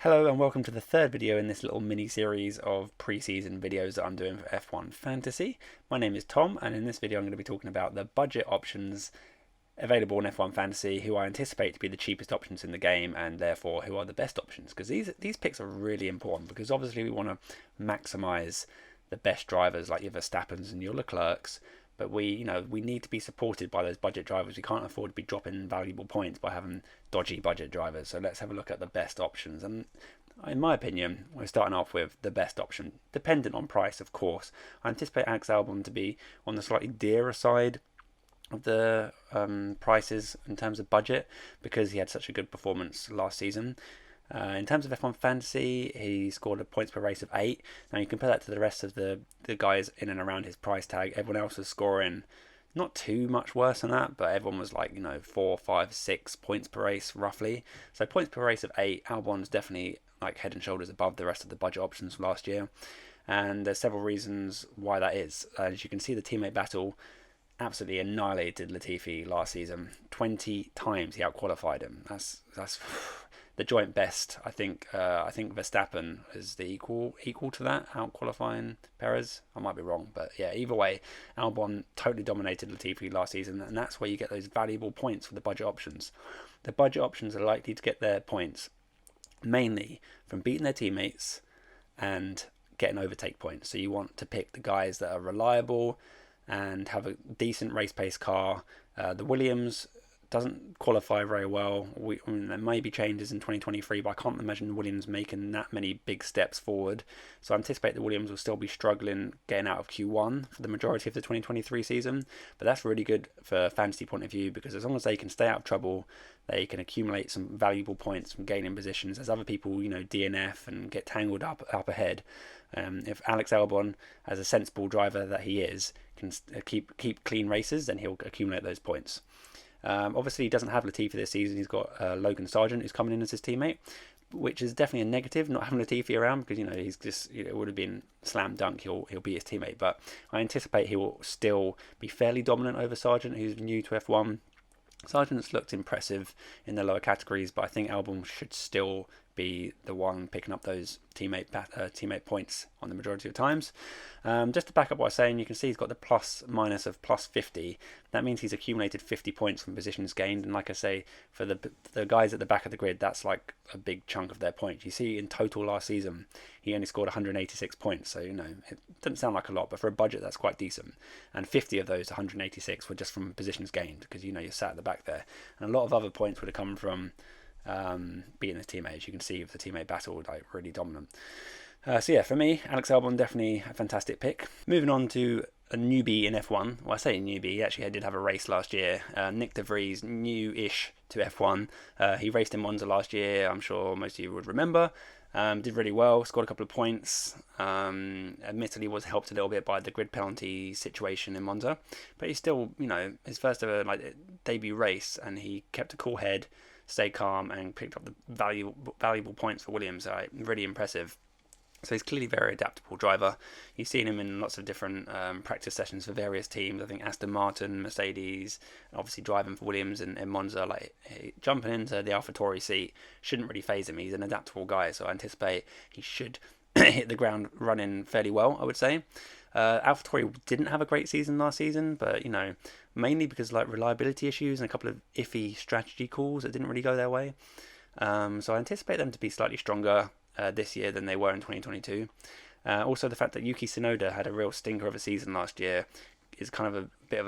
Hello and welcome to the third video in this little mini-series of pre-season videos that I'm doing for F1 Fantasy. My name is Tom, and in this video I'm going to be talking about the budget options available in F1 Fantasy, who I anticipate to be the cheapest options in the game, and therefore who are the best options. Because these picks are really important, because obviously we want to maximise the best drivers like your Verstappens and your Leclercs, but we need to be supported by those budget drivers. We can't afford to be dropping valuable points by having dodgy budget drivers. So let's have a look at the best options. And in my opinion, we're starting off with the best option, dependent on price, of course. I anticipate Alex Albon to be on the slightly dearer side of the prices in terms of budget, because he had such a good performance last season. In terms of F1 Fantasy, he scored a points per race of 8. Now you compare that to the rest of the guys in and around his price tag. Everyone else was scoring not too much worse than that, but everyone was like 4, 5, 6 points per race roughly. So points per race of 8, Albon's definitely like head and shoulders above the rest of the budget options from last year. And there's several reasons why that is. As you can see, the teammate battle absolutely annihilated Latifi last season. 20 times he outqualified him. That's the joint best. I think Verstappen is the equal to that, out qualifying Perez. I might be wrong, but yeah, either way, Albon totally dominated Latifi last season, and that's where you get those valuable points for the budget options. The budget options are likely to get their points mainly from beating their teammates and getting overtake points. So you want to pick the guys that are reliable and have a decent race pace car. The Williams doesn't qualify very well. There may be changes in 2023, but I can't imagine Williams making that many big steps forward. So I anticipate the Williams will still be struggling getting out of Q1 for the majority of the 2023 season. But that's really good for fantasy point of view, because as long as they can stay out of trouble, they can accumulate some valuable points from gaining positions as other people, DNF and get tangled up ahead. If Alex Albon, as a sensible driver that he is, can keep clean races, then he'll accumulate those points. Obviously, he doesn't have Latifi this season. He's got Logan Sargent, who's coming in as his teammate, which is definitely a negative, not having Latifi around, because he's just it would have been slam dunk. He'll be his teammate, but I anticipate he will still be fairly dominant over Sargent, who's new to F1. Sargent's looked impressive in the lower categories, but I think Albon should still be the one picking up those teammate points on the majority of times. Just to back up what I was saying, you can see he's got the plus minus of plus 50. That means he's accumulated 50 points from positions gained, and like I say, for the guys at the back of the grid, that's like a big chunk of their points. You see in total last season he only scored 186 points, so it doesn't sound like a lot, but for a budget that's quite decent. And 50 of those 186 were just from positions gained, because you're sat at the back there, and a lot of other points would have come from beating his teammate. As you can see, with the teammate battle, like really dominant. So yeah, for me, Alex Albon definitely a fantastic pick. Moving on to a newbie in F1. Well, I say newbie, he actually did have a race last year. Nick De Vries, new-ish to F1. He raced in Monza last year, I'm sure most of you would remember. Did really well, scored a couple of points. Admittedly was helped a little bit by the grid penalty situation in Monza, but he's still, his first ever debut race, and he kept a cool head, stayed calm, and picked up the valuable points for Williams. Really impressive. So he's clearly a very adaptable driver. You've seen him in lots of different practice sessions for various teams. I think Aston Martin, Mercedes, and obviously driving for Williams in Monza. Jumping into the AlphaTauri seat shouldn't really faze him. He's an adaptable guy, so I anticipate he should hit the ground running fairly well, I would say. AlphaTauri didn't have a great season last season, but mainly because reliability issues and a couple of iffy strategy calls that didn't really go their way. So I anticipate them to be slightly stronger this year than they were in 2022. Also, the fact that Yuki Tsunoda had a real stinker of a season last year is kind of a bit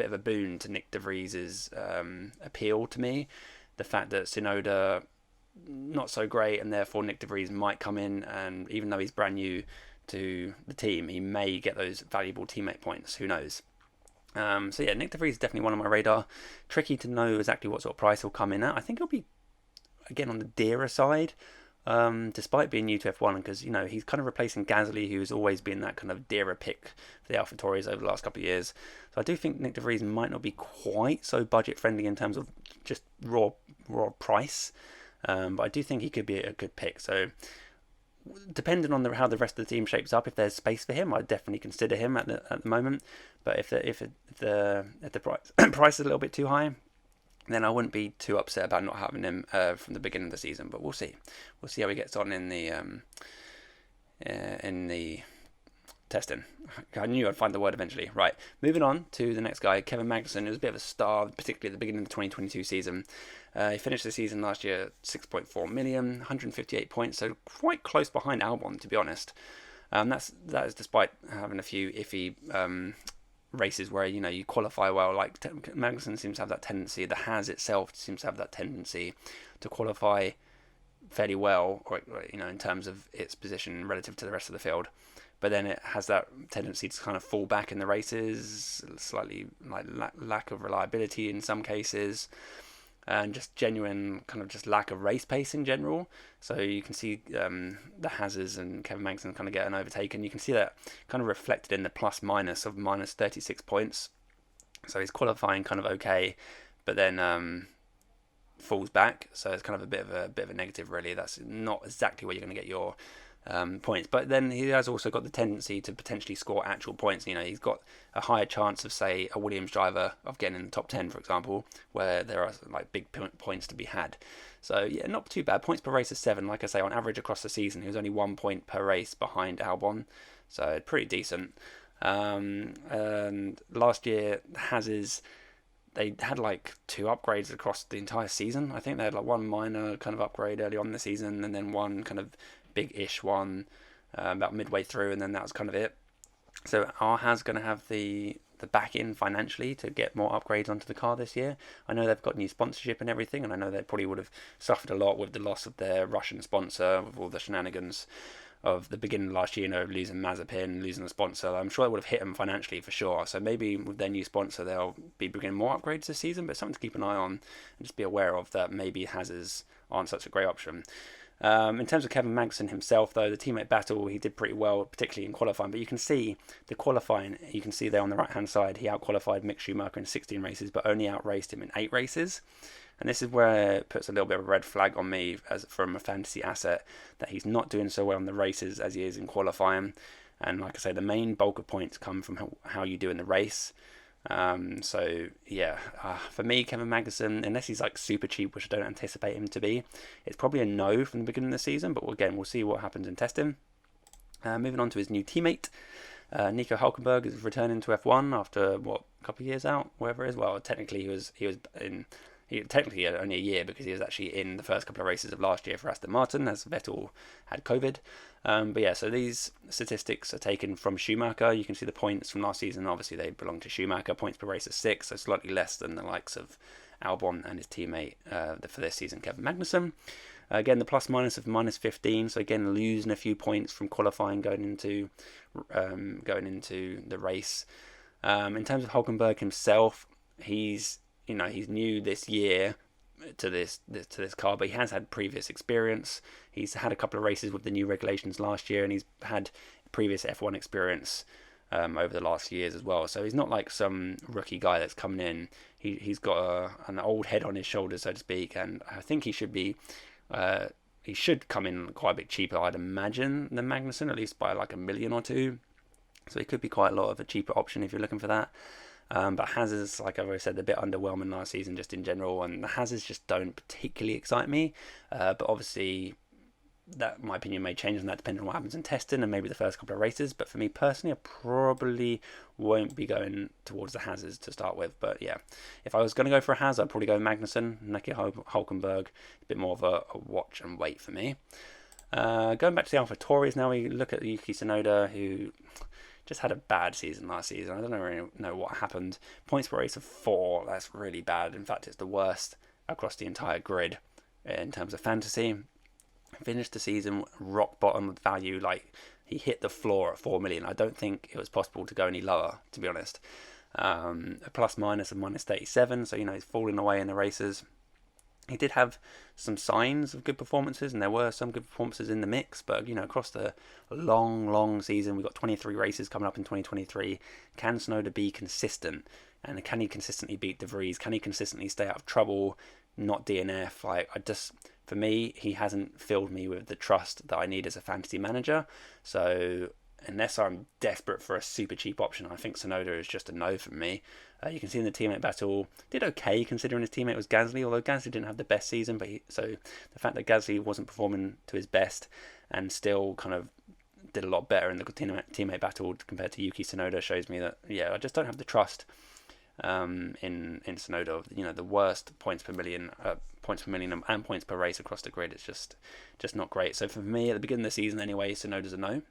of a boon to Nick De Vries's appeal to me. The fact that Tsunoda not so great, and therefore Nick De Vries might come in, and even though he's brand new to the team, he may get those valuable teammate points. Who knows? So yeah, Nick De Vries is definitely one on my radar. Tricky to know exactly what sort of price he'll come in at. I think he'll be, again, on the dearer side, despite being new to F1, because he's kind of replacing Gasly, who's always been that kind of dearer pick for the AlphaTauris over the last couple of years. So I do think Nick De Vries might not be quite so budget friendly in terms of just raw price, but I do think he could be a good pick. So depending on how the rest of the team shapes up, if there's space for him, I'd definitely consider him at the moment. But if the price price is a little bit too high, then I wouldn't be too upset about not having him from the beginning of the season. But we'll see. We'll see how he gets on in the testing. I knew I'd find the word eventually. Right, moving on to the next guy, Kevin Magnuson, who was a bit of a star, particularly at the beginning of the 2022 season. He finished the season last year at 6.4 million, 158 points, so quite close behind Albon, to be honest. That is despite having a few iffy races where you qualify well. Like Magnuson seems to have that tendency. The Haas itself seems to have that tendency to qualify fairly well, or in terms of its position relative to the rest of the field. But then it has that tendency to kind of fall back in the races, slightly like lack of reliability in some cases, and just genuine kind of just lack of race pace in general. So you can see the Haas and Kevin Magnuson kind of getting overtaken. You can see that kind of reflected in the plus minus of minus 36 points. So he's qualifying kind of okay, but then falls back. So it's kind of a bit of a negative, really. That's not exactly where you're going to get your points, but then he has also got the tendency to potentially score actual points. He's got a higher chance of, say, a Williams driver of getting in the top 10, for example, where there are like big points to be had. So yeah, not too bad. Points per race is 7. Like I say, on average across the season, he was only 1 point per race behind Albon, so pretty decent. And last year, they had like 2 upgrades across the entire season. I think they had like one minor kind of upgrade early on in the season, and then one kind of big-ish one about midway through, and then that was kind of it. So are Haas going to have the back in financially to get more upgrades onto the car this year? I know they've got new sponsorship and everything, and I know they probably would have suffered a lot with the loss of their Russian sponsor, with all the shenanigans of the beginning of last year, losing Mazepin, losing the sponsor. I'm sure it would have hit them financially for sure. So maybe with their new sponsor, they'll be bringing more upgrades this season, but something to keep an eye on and just be aware of, that maybe Haas aren't such a great option. In terms of Kevin Magnuson himself, though, the teammate battle, he did pretty well, particularly in qualifying. But you can see the qualifying, you can see there on the right-hand side, he out-qualified Mick Schumacher in 16 races, but only outraced him in 8 races. And this is where it puts a little bit of a red flag on me from a fantasy asset, that he's not doing so well in the races as he is in qualifying. And like I say, the main bulk of points come from how you do in the race. So yeah, for me, Kevin Magnuson, unless he's like super cheap, which I don't anticipate him to be, it's probably a no from the beginning of the season. But again, we'll see what happens in testing. Moving on to his new teammate, Nico Hülkenberg is returning to F1 after a couple of years out, wherever it is. Well, technically technically only a year, because he was actually in the first couple of races of last year for Aston Martin, as Vettel had COVID. But yeah, so these statistics are taken from Schumacher. You can see the points from last season. Obviously, they belong to Schumacher. Points per race is 6, so slightly less than the likes of Albon and his teammate for this season, Kevin Magnuson. Again, the plus minus of minus 15. So again, losing a few points from qualifying going into the race. In terms of Hülkenberg himself, he's new this year to this car, but he has had previous experience. He's had a couple of races with the new regulations last year, and he's had previous F1 experience over the last few years as well. So he's not like some rookie guy that's coming in. He's got an old head on his shoulders, so to speak, and I think he should come in quite a bit cheaper, I'd imagine, than Magnuson, at least by like $1 million or 2 million. So he could be quite a lot of a cheaper option if you're looking for that. But Haas, like I've already said, a bit underwhelming last season just in general, and the Haas just don't particularly excite me. But obviously, that my opinion may change on that depending on what happens in testing and maybe the first couple of races. But for me personally, I probably won't be going towards the Haas to start with. But yeah, if I was going to go for a Haas, I'd probably go Magnuson, Nico Hülkenberg. A bit more of a watch and wait for me. Going back to the AlphaTauris now, we look at Yuki Tsunoda, who just had a bad season last season. I don't really know what happened. Points per race of 4, that's really bad. In fact, it's the worst across the entire grid in terms of fantasy. Finished the season rock bottom of value, like he hit the floor at 4 million. I don't think it was possible to go any lower, to be honest. A plus minus of minus 37, so he's falling away in the races. He did have some signs of good performances, and there were some good performances in the mix, but across the long season, we've got 23 races coming up in 2023. Can Tsunoda be consistent? And can he consistently beat De Vries? Can he consistently stay out of trouble, not DNF? For me, he hasn't filled me with the trust that I need as a fantasy manager. So unless I'm desperate for a super cheap option, I think Tsunoda is just a no for me. You can see in the teammate battle, did okay considering his teammate was Gasly, although Gasly didn't have the best season. So the fact that Gasly wasn't performing to his best and still kind of did a lot better in the teammate battle compared to Yuki Tsunoda shows me that, yeah, I just don't have the trust in Tsunoda. You know, the worst points per million and points per race across the grid. It's just not great. So for me, at the beginning of the season anyway, Tsunoda's a no.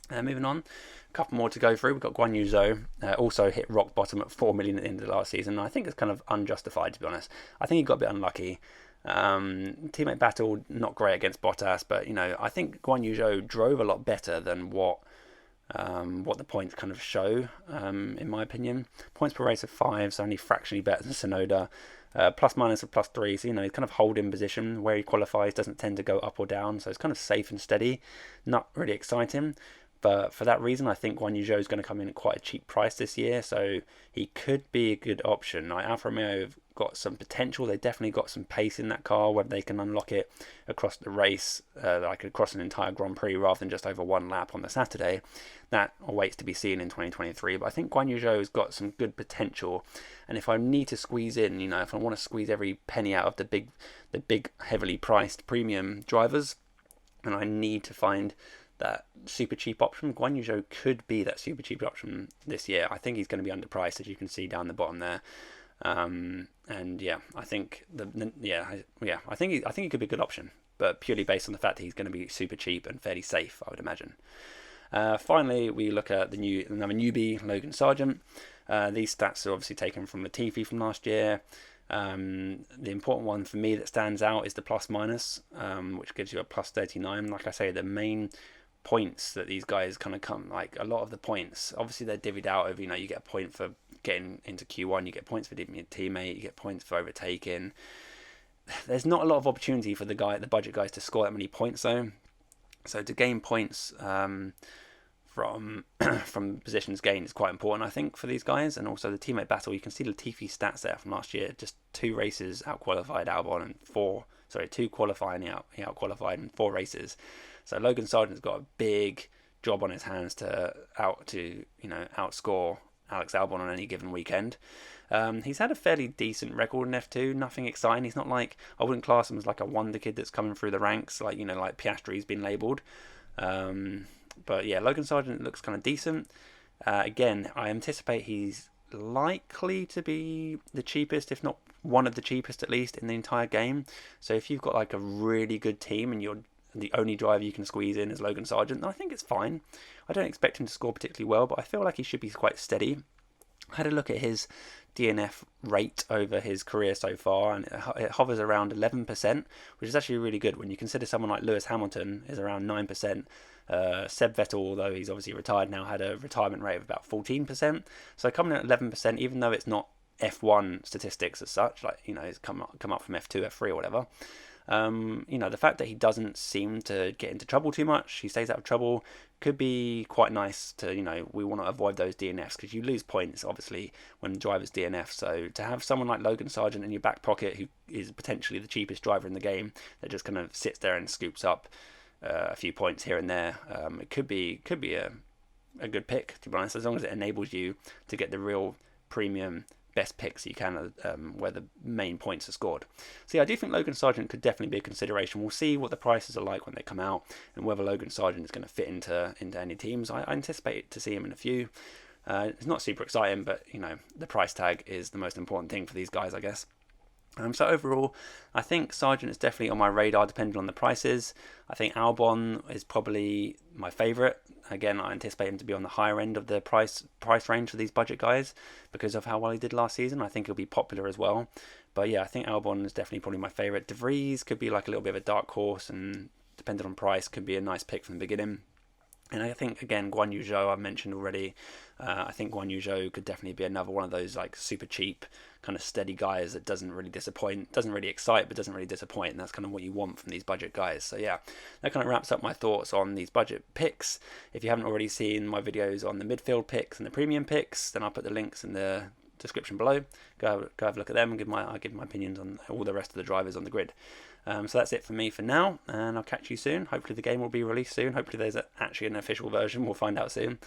Moving on, a couple more to go through. We've got Guan Yu Zhou, also hit rock bottom at 4 million at the end of the last season. I think it's kind of unjustified, to be honest. I think he got a bit unlucky. Teammate battle, not great against Bottas, but, you know, I think Guan Yu Zhou drove a lot better than what the points kind of show, in my opinion. Points per race of 5, so only fractionally better than Tsunoda. Plus minus of +3, so, you know, he's kind of holding position where he qualifies, doesn't tend to go up or down, so it's kind of safe and steady, not really exciting. But for that reason, I think Guan Yu Zhou is going to come in at quite a cheap price this year, so he could be a good option. Like, Alfa Romeo have got some potential. They definitely got some pace in that car, whether they can unlock it across the race, like across an entire Grand Prix rather than just over one lap on the Saturday. That awaits to be seen in 2023. But I think Guan Yu Zhou has got some good potential. And if I need to squeeze in, you know, if I want to squeeze every penny out of the big heavily priced premium drivers, and I need to find that super cheap option, Guan Yu Zhou could be that super cheap option this year. I think he's going to be underpriced, as you can see down the bottom there. And yeah, I think I think he could be a good option, but purely based on the fact that he's going to be super cheap and fairly safe, I would imagine. Finally, we look at another newbie, Logan Sargent. These stats are obviously taken from Latifi from last year. The important one for me that stands out is the plus minus, which gives you a plus 39. Like I say, the main points that these guys kind of come, like a lot of the points, obviously they're divvied out over, you know, you get a point for getting into Q1, you get points for leaving your teammate, you get points for overtaking. There's not a lot of opportunity for the budget guys to score that many points though. So to gain points from positions gained is quite important, I think, for these guys. And also the teammate battle, you can see Latifi's stats there from last year. Just 2 races out-qualified Albon, and 2 qualifying he out-qualified in 4 races. So Logan Sargent's got a big job on his hands to outscore Alex Albon on any given weekend. He's had a fairly decent record in F2, nothing exciting. He's not like, I wouldn't class him as like a wonder kid that's coming through the ranks, like, you know, like Piastri's been labelled. But yeah, Logan Sargent looks kind of decent. Again, I anticipate he's likely to be the cheapest, if not one of the cheapest at least, in the entire game. So if you've got like a really good team and you're the only driver you can squeeze in is Logan Sargent, then I think it's fine. I don't expect him to score particularly well, but I feel like he should be quite steady. I had a look at his DNF rate over his career so far, and it hovers around 11%, which is actually really good when you consider someone like Lewis Hamilton is around 9%. Seb Vettel, although he's obviously retired now, had a retirement rate of about 14%. So coming in at 11%, even though it's not F1 statistics as such, like, you know, it's come up from F2, F3 or whatever. You know, the fact that he doesn't seem to get into trouble too much, he stays out of trouble, could be quite nice to, you know, we want to avoid those DNFs because you lose points, obviously, when drivers DNF. So to have someone like Logan Sargent in your back pocket, who is potentially the cheapest driver in the game, that just kind of sits there and scoops up a few points here and there, it could be a good pick, to be honest, as long as it enables you to get the real premium best picks you can, where the main points are scored. So yeah, I do think Logan Sargent could definitely be a consideration. We'll see what the prices are like when they come out and whether Logan Sargent is going to fit into any teams. I anticipate to see him in a few. It's not super exciting, but, you know, the price tag is the most important thing for these guys, I guess. So overall, I think Sargent is definitely on my radar depending on the prices. I think Albon is probably my favourite. Again, I anticipate him to be on the higher end of the price range for these budget guys because of how well he did last season. I think he'll be popular as well. But yeah, I think Albon is definitely probably my favourite. Vries could be like a little bit of a dark horse, and depending on price, could be a nice pick from the beginning. And I think, again, Guan Yu Zhou, I mentioned already. I think Guan Yu Zhou could definitely be another one of those like super cheap, kind of steady guys that doesn't really disappoint, doesn't really excite, but doesn't really disappoint. And that's kind of what you want from these budget guys. So yeah, that kind of wraps up my thoughts on these budget picks. If you haven't already seen my videos on the midfield picks and the premium picks, then I'll put the links in the description below. Go have a look at them and give my opinions on all the rest of the drivers on the grid. So that's it for me for now, and I'll catch you soon. Hopefully the game will be released soon. Hopefully there's actually an official version. We'll find out soon.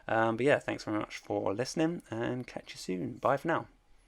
But yeah, thanks very much for listening, and catch you soon. Bye for now.